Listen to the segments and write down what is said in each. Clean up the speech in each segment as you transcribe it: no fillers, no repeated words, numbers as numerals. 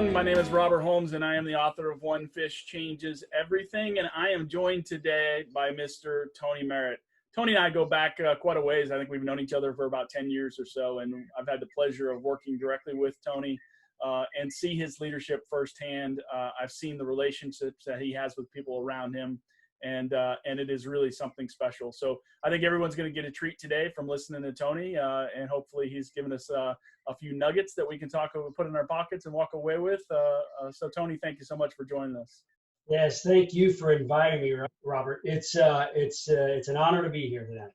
everyone. My name is Robert Holmes, and I am the author of One Fish Changes Everything. And I am joined today by Mr. Tony Merritt. Tony and I go back quite a ways. I think we've known each other for about 10 years or so, and I've had the pleasure of working directly with Tony and see his leadership firsthand. I've seen the relationships that he has with people around him, and it is really something special. So I think everyone's going to get a treat today from listening to Tony, and hopefully he's given us a few nuggets that we can put in our pockets and walk away with. So Tony, thank you so much for joining us. Yes, thank you for inviting me, Robert. It's an honor to be here today.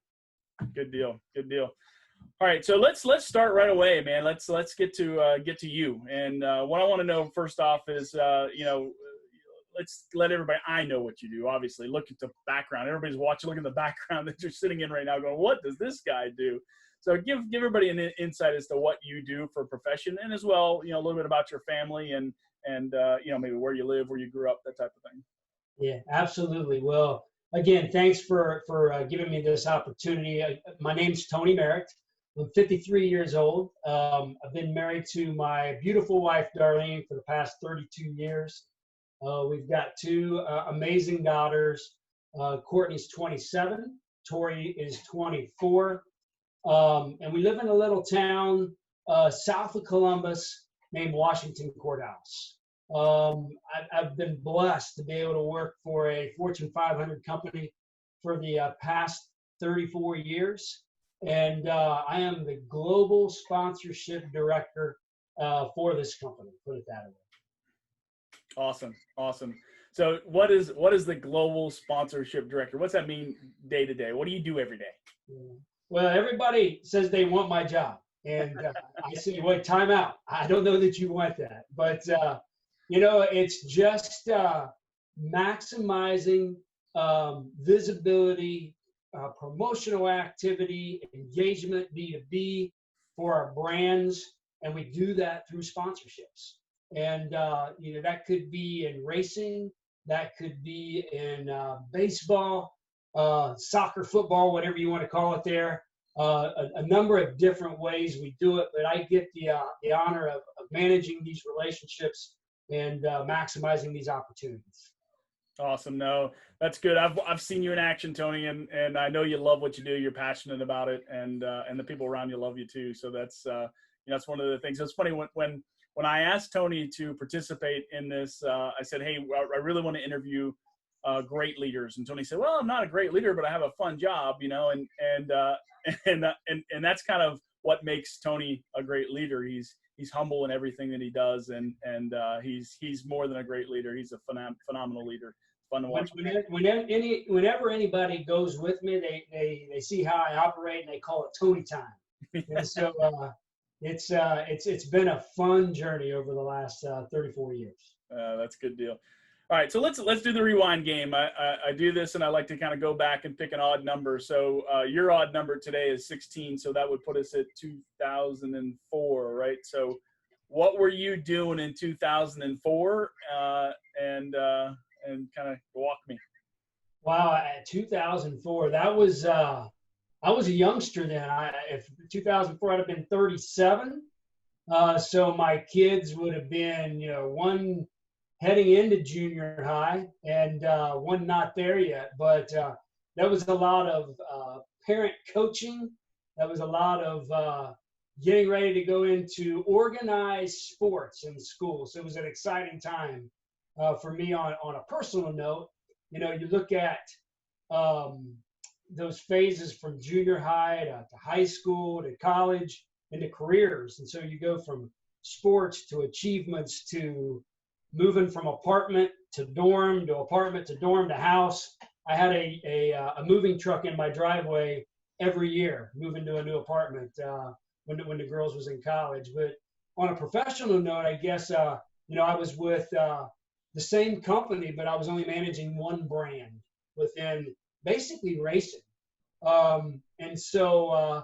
Good deal. Good deal. All right, so let's start right away, man. Let's get to you. And what I want to know first off is let's let everybody, I know what you do, obviously. Look at the background. Everybody's watching, look at the background that you're sitting in right now going, what does this guy do? So give everybody an insight as to what you do for a profession, and as well, a little bit about your family and maybe where you live, where you grew up, that type of thing. Yeah, absolutely. Well, again, thanks for giving me this opportunity. My name's Tony Merritt. I'm 53 years old. I've been married to my beautiful wife, Darlene, for the past 32 years. We've got two amazing daughters. Courtney's 27, Tori is 24. And we live in a little town south of Columbus named Washington Courthouse. I've been blessed to be able to work for a Fortune 500 company for the past 34 years. And I am the global sponsorship director for this company, put it that way. Awesome. So what is the global sponsorship director? What's that mean day to day? What do you do every day? Well, everybody says they want my job. And I say, wait, time out. I don't know that you want that. But, it's just maximizing visibility, promotional activity, engagement, B2B for our brands. And we do that through sponsorships. And, that could be in racing, that could be in baseball, soccer, football, whatever you want to call it there. A number of different ways we do it, but I get the honor of managing these relationships and maximizing these opportunities. Awesome. No, that's good. I've seen you in action, Tony, and I know you love what you do. You're passionate about it, and the people around you love you too. So that's one of the things. It's funny when I asked Tony to participate in this, I said, hey, I really want to interview great leaders. And Tony said, well, I'm not a great leader, but I have a fun job, and that's kind of what makes Tony a great leader. He's humble in everything that he does, and he's more than a great leader. He's a phenomenal leader. Fun to watch. Whenever anybody goes with me, they see how I operate, and they call it Tony time. And so it's been a fun journey over the last 34 years. That's a good deal. All right, so let's do the rewind game. I do this, and I like to kind of go back and pick an odd number. So your odd number today is 16, so that would put us at 2004, right? So what were you doing in 2004? And kind of walk me. Wow, at 2004, that was I was a youngster then. If 2004, I'd have been 37. So my kids would have been, one heading into junior high and one not there yet. But that was a lot of parent coaching. That was a lot of getting ready to go into organized sports in school. So it was an exciting time for me on a personal note. You look at those phases from junior high to high school to college into careers. And so you go from sports to achievements to moving from apartment to dorm to apartment to dorm to house. I had a moving truck in my driveway every year, moving to a new apartment when the girls was in college. But on a professional note, I guess, I was with the same company, but I was only managing one brand within basically racing. And so,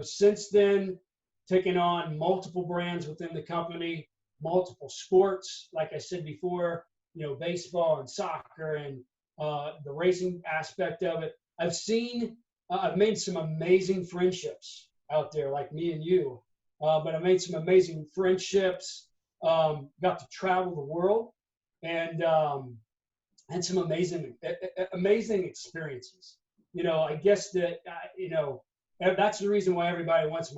since then, taking on multiple brands within the company, multiple sports, like I said before, baseball and soccer and the racing aspect of it. I've made some amazing friendships out there, like me and you, but I made some amazing friendships got to travel the world, and had some amazing experiences. I guess that that's the reason why everybody wants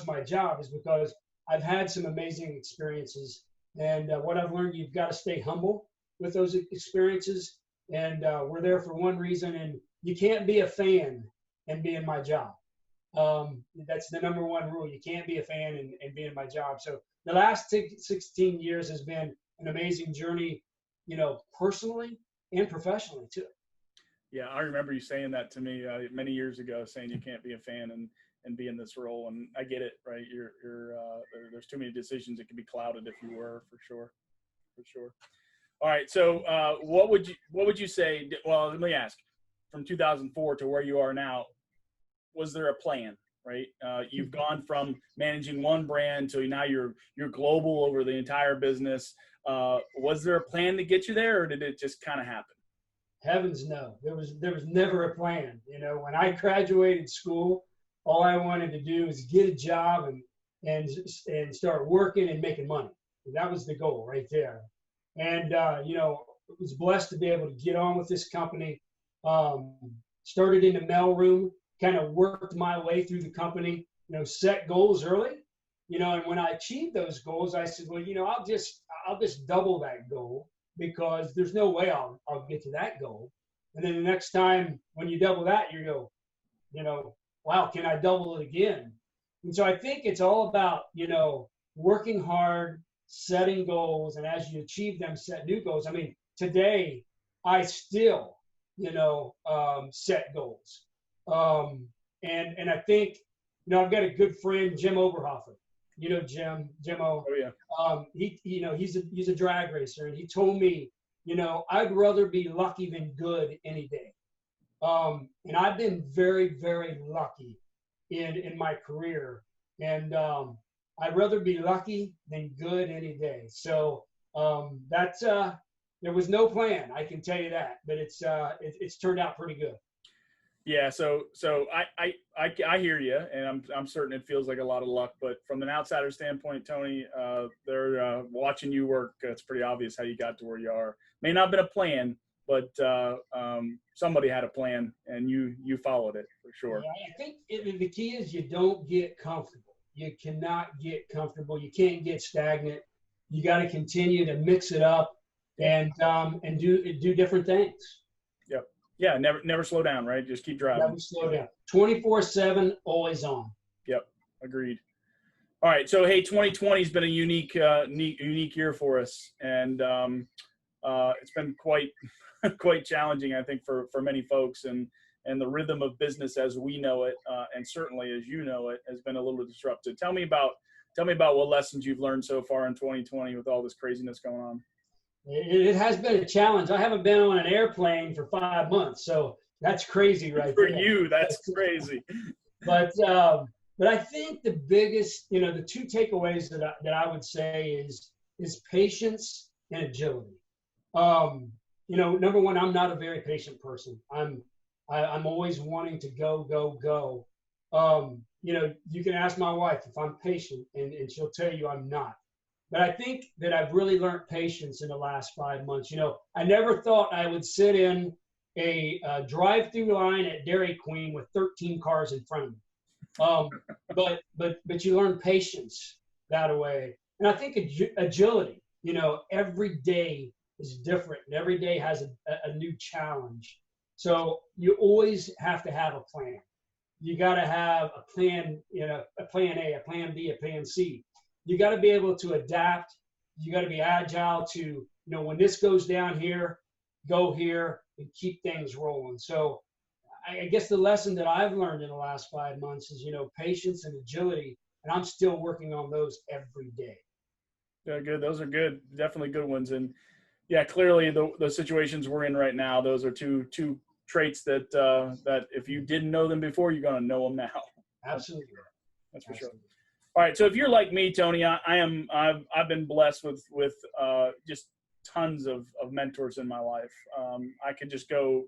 my job, is because I've had some amazing experiences. And what I've learned, you've got to stay humble with those experiences. And we're there for one reason, and you can't be a fan and be in my job. That's the number one rule. You can't be a fan and be in my job. So the last 16 years has been an amazing journey, personally and professionally too. Yeah, I remember you saying that to me many years ago, saying you can't be a fan and be in this role. And I get it, right? There's too many decisions that could be clouded if you were, for sure. All right. So what would you say? Well, let me ask, from 2004 to where you are now, was there a plan, right? You've gone from managing one brand to now you're global over the entire business. Was there a plan to get you there, or did it just kind of happen? Heavens no. There was never a plan. When I graduated school, all I wanted to do was get a job and start working and making money. That was the goal right there. And was blessed to be able to get on with this company. Started in the mailroom, kind of worked my way through the company. Set goals early. And when I achieved those goals, I said, well, I'll just double that goal, because there's no way I'll get to that goal. And then the next time when you double that, you go, wow, can I double it again? And so I think it's all about, working hard, setting goals, and as you achieve them, set new goals. I mean, today I still, set goals. And I think, I've got a good friend, Jim Oberhofer. Jimmo. Oh yeah. He's a drag racer, and he told me, I'd rather be lucky than good any day. And I've been very, very lucky in my career, and I'd rather be lucky than good any day. So that's there was no plan, I can tell you that, but it's turned out pretty good. Yeah, so I hear you, and I'm certain it feels like a lot of luck. But from an outsider standpoint, Tony, they're watching you work. It's pretty obvious how you got to where you are. May not have been a plan, but somebody had a plan, and you followed it for sure. Yeah, I think the key is you don't get comfortable. You cannot get comfortable. You can't get stagnant. You got to continue to mix it up and do different things. Yep. Yeah, never slow down, right? Just keep driving. Never slow down. 24/7, always on. Yep, agreed. All right, so hey, 2020 has been a unique year for us, and it's been quite challenging, I think, for many folks, and the rhythm of business as we know it, and certainly as you know it, has been a little disrupted. Tell me about what lessons you've learned so far in 2020 with all this craziness going on. It has been a challenge. I haven't been on an airplane for 5 months, so that's crazy, right? For you, that's crazy. But I think the biggest, the two takeaways that I would say is patience and agility. Number one, I'm not a very patient person. I'm always wanting to go. You can ask my wife if I'm patient, and she'll tell you I'm not. But I think that I've really learned patience in the last 5 months. I never thought I would sit in a drive-through line at Dairy Queen with 13 cars in front of me. But you learn patience that way. And I think agility, every day is different, and every day has a new challenge. So you always have to have a plan. You got to have a plan, a plan A, a plan B, a plan C. You got to be able to adapt. You got to be agile to, when this goes down here, go here and keep things rolling. So I guess the lesson that I've learned in the last 5 months is, patience and agility, and I'm still working on those every day. Yeah, good. Those are good. Definitely good ones. And yeah, clearly the situations we're in right now, those are two traits that if you didn't know them before, you're going to know them now. Absolutely. That's for sure. All right. So if you're like me, Tony, I've been blessed with just tons of mentors in my life. I could just go,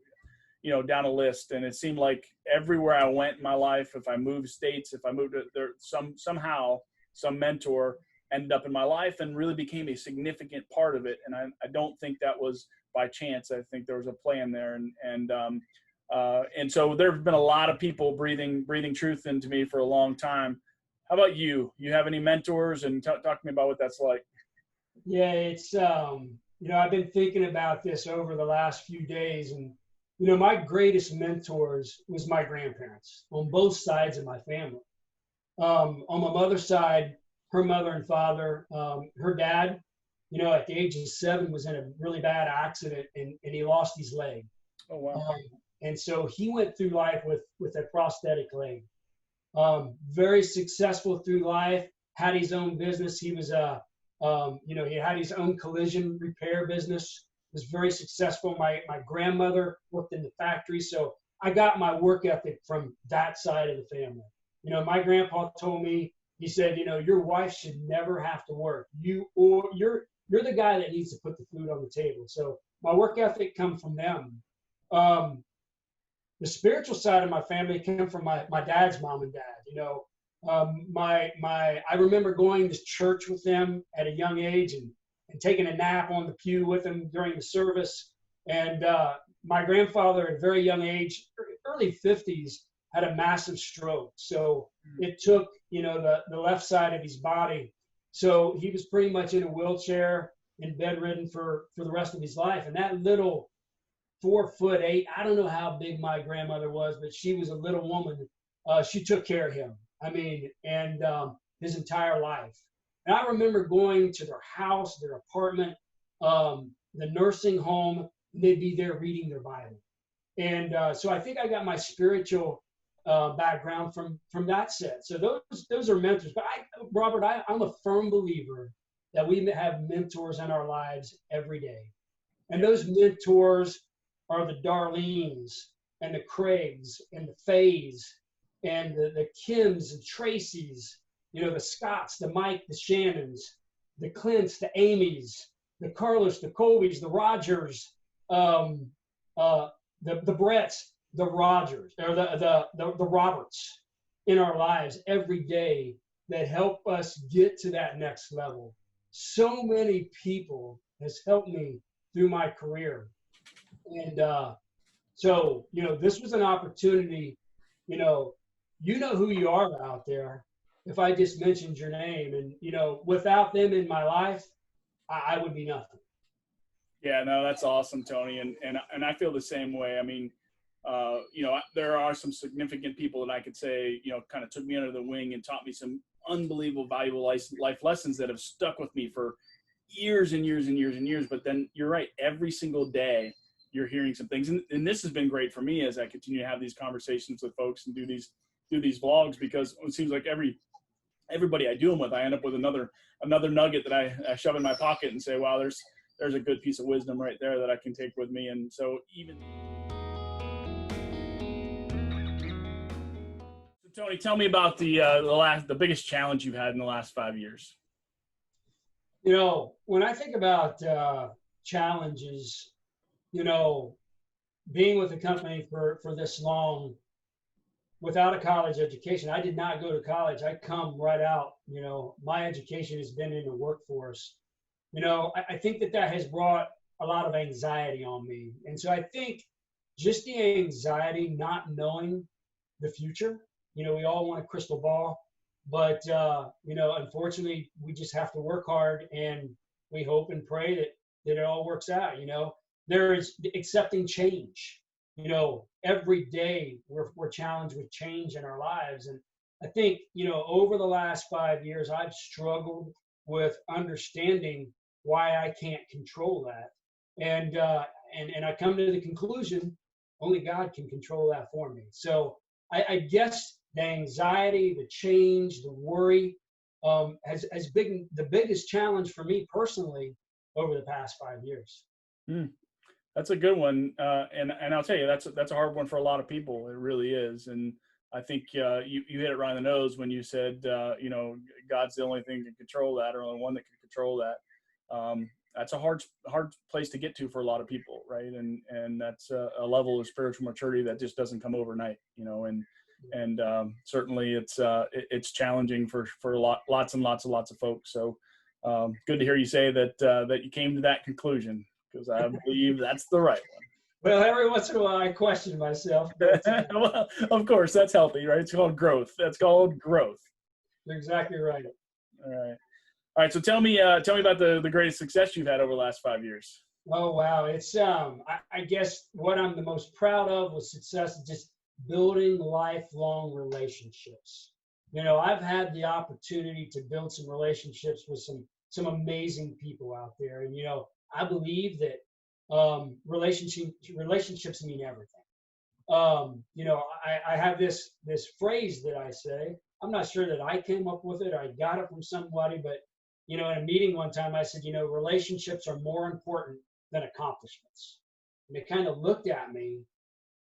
down a list, and it seemed like everywhere I went in my life, if I moved states, if I moved there, somehow some mentor ended up in my life and really became a significant part of it. And I don't think that was by chance. I think there was a plan there. And so there have been a lot of people breathing truth into me for a long time. How about you? You have any mentors? And talk to me about what that's like. Yeah, it's I've been thinking about this over the last few days, and my greatest mentors was my grandparents on both sides of my family. On my mother's side, her mother and father, her dad, at the age of 7 was in a really bad accident, and he lost his leg. Oh, wow. And so he went through life with a prosthetic leg. Very successful through life, had his own business. He was he had his own collision repair business, was very successful. My grandmother worked in the factory. So I got my work ethic from that side of the family. My grandpa told me, he said, your wife should never have to work. You're the guy that needs to put the food on the table. So my work ethic come from them. The spiritual side of my family came from my dad's mom and dad. I remember going to church with them at a young age and taking a nap on the pew with them during the service. And my grandfather at a very young age, early 50s, had a massive stroke. So it took, the left side of his body. So he was pretty much in a wheelchair and bedridden for the rest of his life. And that little 4'8", I don't know how big my grandmother was, but she was a little woman. She took care of him. And his entire life. And I remember going to their house, their apartment, the nursing home. They'd be there reading their Bible. And so I think I got my spiritual background from that set. So those are mentors. But Robert, I'm a firm believer that we have mentors in our lives every day. And those mentors are the Darlenes and the Craigs and the Fays and the Kims and Tracys, the Scotts, the Mike, the Shannons, the Clints, the Amys, the Carlos, the Colbys, the Rogers, the Bretts, the Rogers, or the Roberts in our lives every day that help us get to that next level. So many people has helped me through my career. And so, this was an opportunity, you know who you are out there. If I just mentioned your name, and, without them in my life, I would be nothing. Yeah, no, that's awesome, Tony. And I feel the same way. I mean, there are some significant people that I could say, kind of took me under the wing and taught me some unbelievable, valuable life lessons that have stuck with me for years and years and years and years. But then you're right. Every single day you're hearing some things. And this has been great for me as I continue to have these conversations with folks and do these vlogs, because it seems like everybody I do them with, I end up with another nugget that I shove in my pocket and say, wow, there's a good piece of wisdom right there that I can take with me. And so So Tony, tell me about the biggest challenge you've had in the last 5 years. When I think about challenges, being with the company for this long without a college education. I did not go to college. I come right out. My education has been in the workforce. I think that has brought a lot of anxiety on me. And so I think just the anxiety, not knowing the future, we all want a crystal ball, but, unfortunately, we just have to work hard, and we hope and pray that it all works out. There is accepting change. Every day we're challenged with change in our lives. And I think, over the last 5 years, I've struggled with understanding why I can't control that. And I come to the conclusion, only God can control that for me. So I guess the anxiety, the change, the worry has been the biggest challenge for me personally over the past 5 years. That's a good one. And I'll tell you, that's a hard one for a lot of people. It really is. And I think you hit it right on the nose when you said, God's the only thing that can control that, or only one that can control that. That's a hard place to get to for a lot of people, right? And that's a level of spiritual maturity that just doesn't come overnight, and and certainly it's challenging for lots and lots of folks. So good to hear you say that you came to that conclusion, because I believe that's the right one. Well, every once in a while I question myself. But, well, of course, that's healthy, right? It's called growth. That's called growth. You're exactly right. All right. All right. So tell me about the greatest success you've had over the last 5 years. Oh, wow. It's, I guess what I'm the most proud of with success is just building lifelong relationships. I've had the opportunity to build some relationships with some amazing people out there. And, I believe that relationships mean everything. I have this phrase that I say. I'm not sure that I came up with it or I got it from somebody, but in a meeting one time I said, relationships are more important than accomplishments. And they kind of looked at me,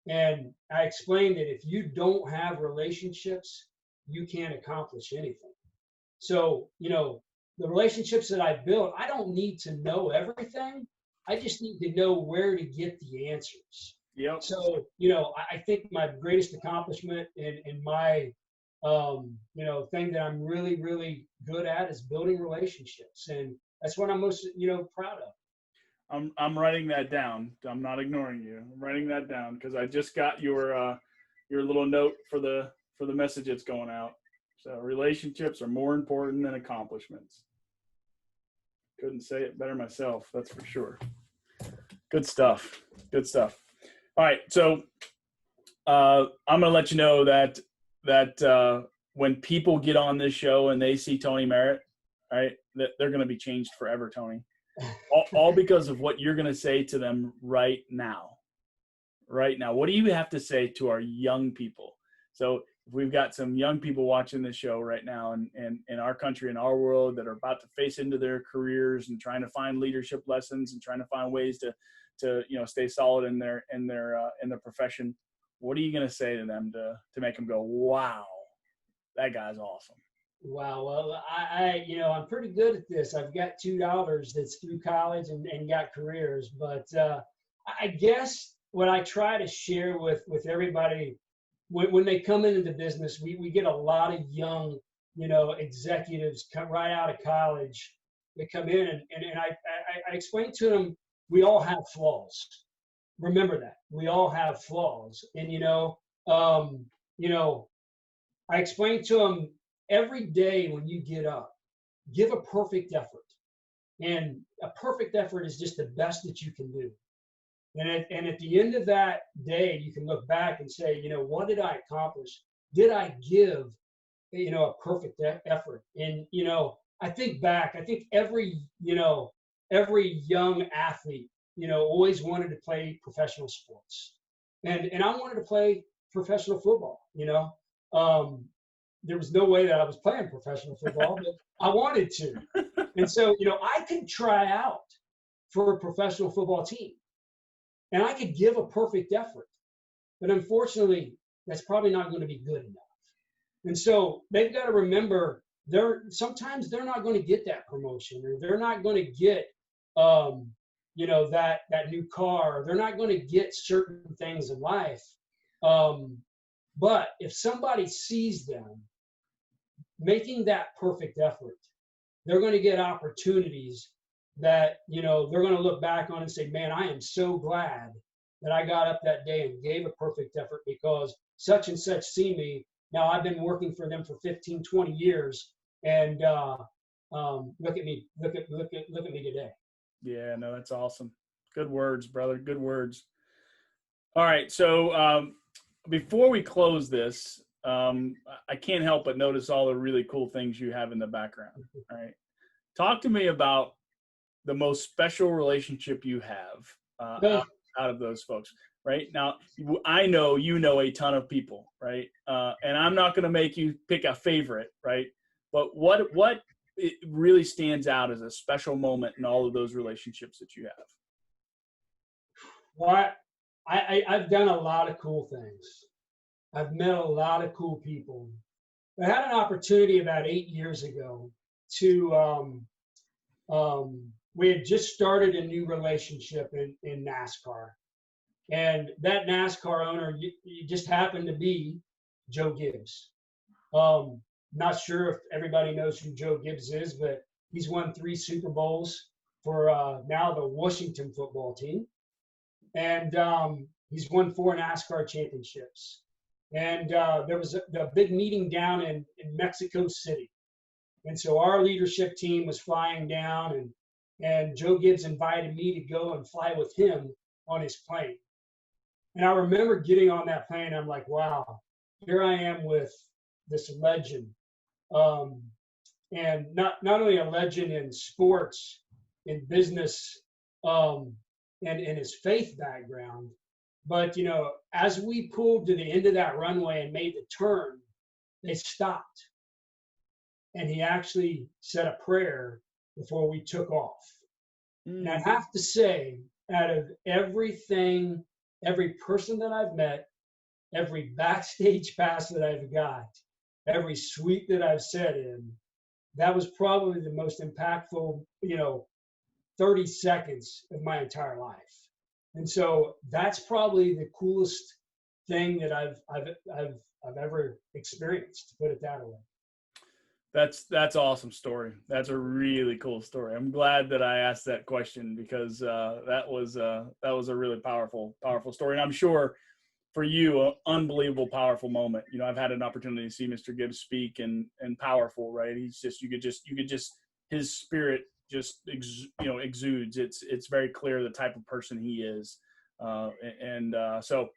and I explained that if you don't have relationships, you can't accomplish anything. So, the relationships that I built, I don't need to know everything. I just need to know where to get the answers. Yep. So, I think my greatest accomplishment in my, thing that I'm really, really good at is building relationships. And that's what I'm most, proud of. I'm writing that down. I'm not ignoring you. I'm writing that down because I just got your little note for the message that's going out. So relationships are more important than accomplishments. Couldn't say it better myself, that's for sure. Good stuff. Good stuff. All right, so I'm gonna let you know that when people get on this show and they see Tony Merritt, right, that they're gonna be changed forever, Tony. All because of what you're going to say to them right now. Right now. What do you have to say to our young people? So if we've got some young people watching this show right now in our country, in our world, that are about to face into their careers and trying to find leadership lessons and trying to find ways to stay solid in their profession, what are you going to say to them to make them go, wow, that guy's awesome? Wow. Well, I'm pretty good at this. I've got 2 daughters that's through college and got careers. But I guess what I try to share with everybody when they come into the business, we get a lot of young, executives come right out of college. They come in and I explain to them, we all have flaws. Remember that. We all have flaws. And, I explain to them, every day when you get up, give a perfect effort. And a perfect effort is just the best that you can do. And at the end of that day, you can look back and say, what did I accomplish? Did I give, a perfect effort? And, I think back, I think every young athlete, always wanted to play professional sports. And I wanted to play professional football, There was no way that I was playing professional football, but I wanted to. And so, I could try out for a professional football team and I could give a perfect effort. But unfortunately, that's probably not going to be good enough. And so they've got to remember sometimes they're not going to get that promotion, or they're not going to get, that new car, or they're not going to get certain things in life. But if somebody sees them making that perfect effort, they're going to get opportunities that, they're going to look back on and say, man, I am so glad that I got up that day and gave a perfect effort, because such and such see me. Now I've been working for them for 15, 20 years. And look at me today. Yeah, no, that's awesome. Good words, brother. Good words. All right. So before we close this, I can't help but notice all the really cool things you have in the background. All right. Talk to me about the most special relationship you have out of those folks. Right now, I know a ton of people, right? And I'm not going to make you pick a favorite, right? But what it really stands out as a special moment in all of those relationships that you have? Well, I've done a lot of cool things. I've met a lot of cool people. I had an opportunity about 8 years ago to, we had just started a new relationship in NASCAR. And that NASCAR owner just happened to be Joe Gibbs. Not sure if everybody knows who Joe Gibbs is, but he's won 3 Super Bowls for now the Washington football team. And he's won 4 NASCAR championships. And there was a big meeting down in Mexico City. And so our leadership team was flying down, and Joe Gibbs invited me to go and fly with him on his plane. And I remember getting on that plane. I'm like, wow, here I am with this legend. And not only a legend in sports, in business, and in his faith background, but, as we pulled to the end of that runway and made the turn, they stopped. And he actually said a prayer before we took off. And I have to say, out of everything, every person that I've met, every backstage pass that I've got, every suite that I've sat in, that was probably the most impactful, 30 seconds of my entire life. And so that's probably the coolest thing that I've ever experienced, to put it that way. That's awesome story. That's a really cool story. I'm glad that I asked that question, because that was a really powerful story. And I'm sure for you, an unbelievable, powerful moment. I've had an opportunity to see Mr. Gibbs speak, and powerful, right? He's just, you could just, his spirit just, exudes. It's very clear the type of person he is. So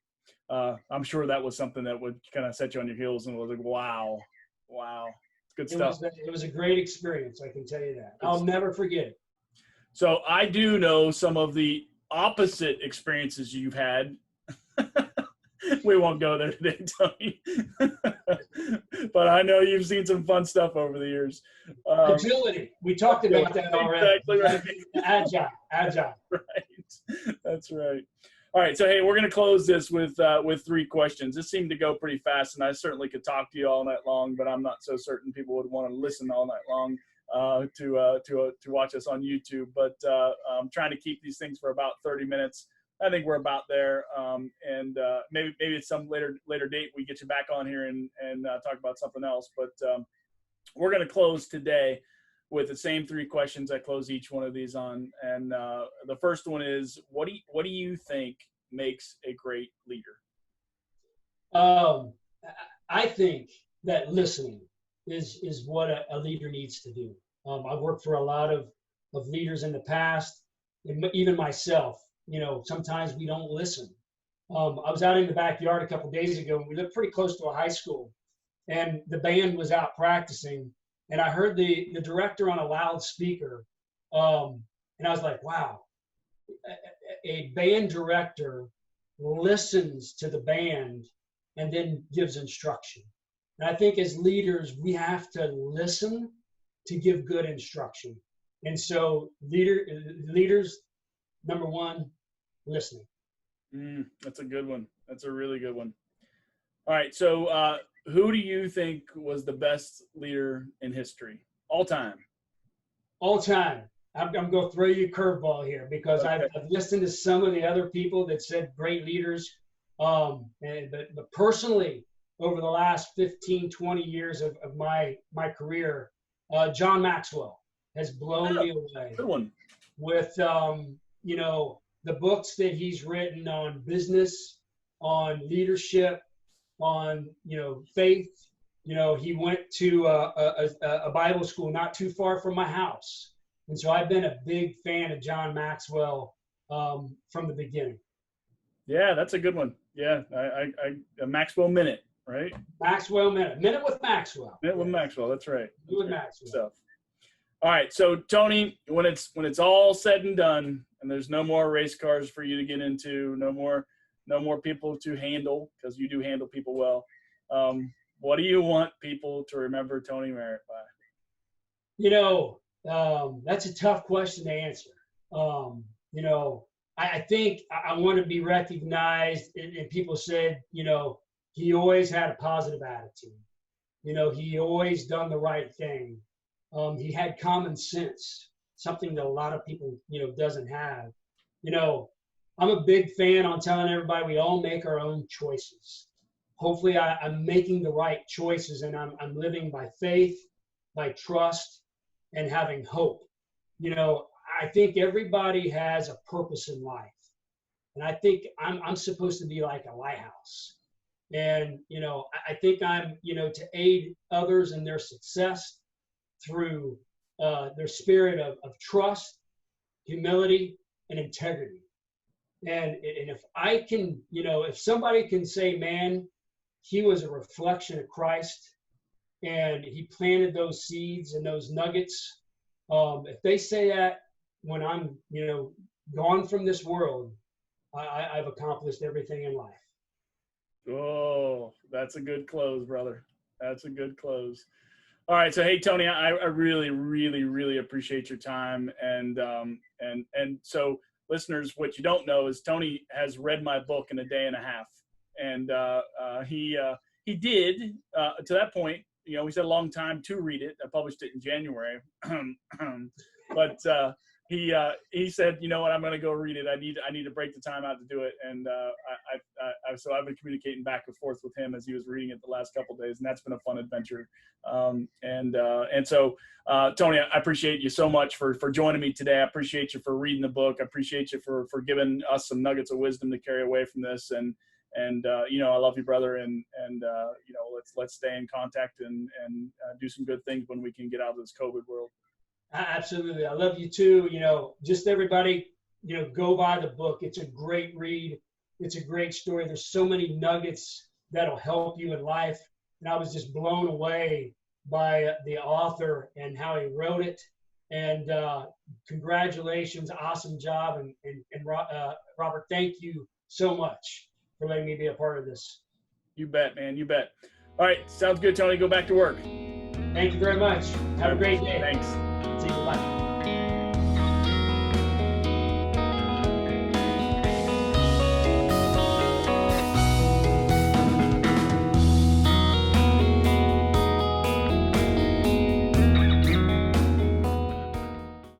I'm sure that was something that would kind of set you on your heels and was like, wow. Good stuff. It was a great experience, I can tell you that. I'll never forget it. So I do know some of the opposite experiences you've had. We won't go there today, Tony. But I know you've seen some fun stuff over the years. Agility. We talked about that already. Exactly right. Agile. Right. That's right. All right, so hey, we're going to close this with 3 questions. This seemed to go pretty fast, and I certainly could talk to you all night long, but I'm not so certain people would want to listen all night long to watch us on YouTube. But I'm trying to keep these things for about 30 minutes. I think we're about there, and maybe it's some later date we get you back on here and talk about something else. But we're going to close today with the same 3 questions I close each one of these on. And the first one is, what do you think makes a great leader? I think that listening is what a leader needs to do. I've worked for a lot of leaders in the past, and even myself. Sometimes we don't listen. I was out in the backyard a couple of days ago, and we lived pretty close to a high school, and the band was out practicing. And I heard the director on a loudspeaker, and I was like, wow, a band director listens to the band and then gives instruction. And I think as leaders, we have to listen to give good instruction. And so leaders, number 1, listening. That's a good one. That's a really good one. All right, so who do you think was the best leader in history, all time? All time. I'm going to throw you a curveball here, because okay. I've listened to some of the other people that said great leaders. But personally, over the last 15, 20 years of my career, John Maxwell has blown me away. Good one. With, the books that he's written on business, on leadership, on faith. He went to a Bible school not too far from my house, and so I've been a big fan of John Maxwell from the beginning. Yeah, that's a good one. Yeah, a Maxwell minute, right? Maxwell minute with Maxwell. Minute with Maxwell. That's right. With Maxwell. Stuff. All right, so Tony, when it's all said and done, and there's no more race cars for you to get into, no more people to handle, because you do handle people well. What do you want people to remember Tony Merritt by? That's a tough question to answer. I think I want to be recognized, and people said, he always had a positive attitude. He always done the right thing. He had common sense, something that a lot of people, doesn't have. I'm a big fan on telling everybody we all make our own choices. hopefully I'm making the right choices, and I'm living by faith, by trust, and having hope. You know, I think everybody has a purpose in life. And I think I'm supposed to be like a lighthouse. And, you know, I think I'm, you know, to aid others in their success through their spirit of trust, humility, and integrity. And if I can, you know, if somebody can say, man, he was a reflection of Christ and he planted those seeds and those nuggets, if they say that when I'm, you know, gone from this world, I've accomplished everything in life. Oh, that's a good close, brother. That's a good close. All right. So, hey, Tony, I really, really, really appreciate your time. And so listeners, what you don't know is Tony has read my book in a day and a half. And he did, to that point, you know, we said a long time to read it. I published it in January. But he said, you know what, I'm going to go read it. I need to break the time out to do it. And so I've been communicating back and forth with him as he was reading it the last couple of days, and that's been a fun adventure. And so Tony, I appreciate you so much for joining me today. I appreciate you for reading the book. I appreciate you for giving us some nuggets of wisdom to carry away from this. And you know, I love you, brother. And you know, let's stay in contact and do some good things when we can get out of this COVID world. Absolutely. I love you too. You know, just everybody, you know, go buy the book. It's a great read. It's a great story. There's so many nuggets that'll help you in life. And I was just blown away by the author and how he wrote it. And congratulations. Awesome job. And Robert, thank you so much for letting me be a part of this. You bet, man. You bet. All right. Sounds good, Tony. Go back to work. Thank you very much. Have a great day. Thanks. See you. Bye.